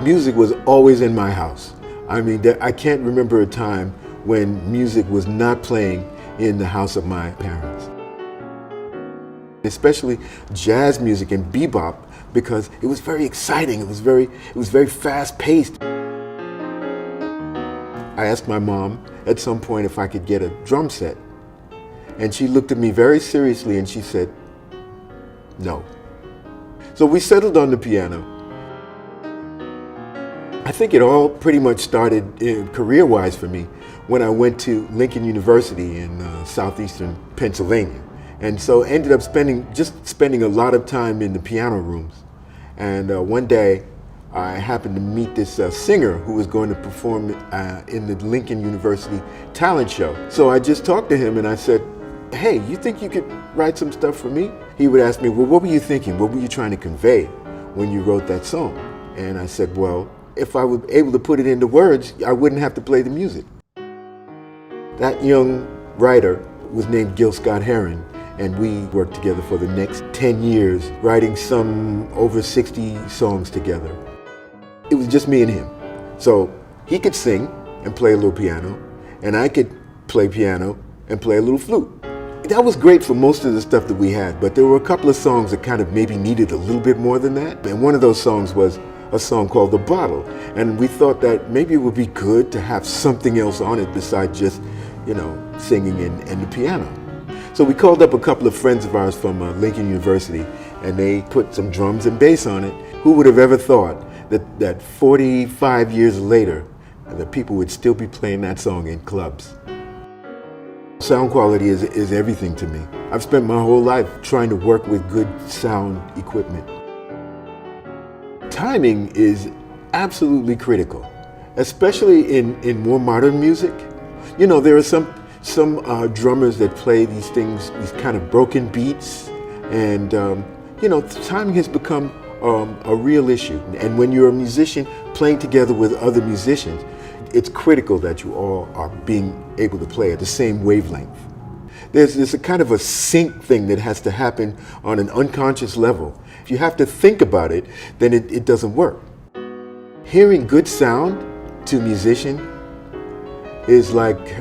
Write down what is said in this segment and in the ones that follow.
Music was always in my house. I mean, I can't remember a time when music was not playing in the house of my parents. Especially jazz music and bebop, because it was very exciting. It was very fast-paced. I asked my mom at some point if I could get a drum set, and she looked at me very seriously and she said, no. So we settled on the piano. I think it all pretty much started career-wise for me when I went to Lincoln University in southeastern Pennsylvania. And so ended up spending a lot of time in the piano rooms. And one day I happened to meet this singer who was going to perform in the Lincoln University talent show. So I just talked to him and I said, hey, you think you could write some stuff for me? He would ask me, well, what were you thinking? What were you trying to convey when you wrote that song? And I said, well, if I were able to put it into words, I wouldn't have to play the music. That young writer was named Gil Scott-Heron, and we worked together for the next 10 years, writing some over 60 songs together. It was just me and him. So he could sing and play a little piano, and I could play piano and play a little flute. That was great for most of the stuff that we had, but there were a couple of songs that kind of maybe needed a little bit more than that. And one of those songs was a song called The Bottle. And we thought that maybe it would be good to have something else on it besides just, singing and the piano. So we called up a couple of friends of ours from Lincoln University, and they put some drums and bass on it. Who would have ever thought that 45 years later, the people would still be playing that song in clubs? Sound quality is everything to me. I've spent my whole life trying to work with good sound equipment. Timing is absolutely critical, especially in more modern music. There are some drummers that play these kind of broken beats, and timing has become a real issue. And when you're a musician playing together with other musicians, it's critical that you all are being able to play at the same wavelength. There's a kind of a sync thing that has to happen on an unconscious level. If you have to think about it, then it doesn't work. Hearing good sound to a musician is like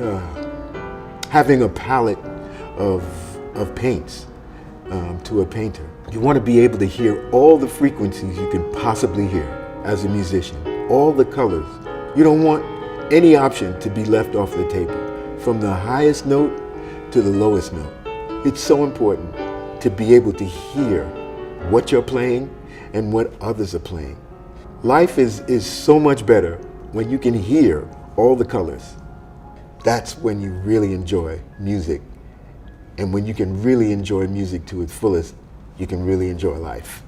having a palette of paints to a painter. You want to be able to hear all the frequencies you can possibly hear as a musician, all the colors. You don't want any option to be left off the table, from the highest note to the lowest note. It's so important to be able to hear what you're playing and what others are playing. Life is so much better when you can hear all the colors. That's when you really enjoy music. And when you can really enjoy music to its fullest, you can really enjoy life.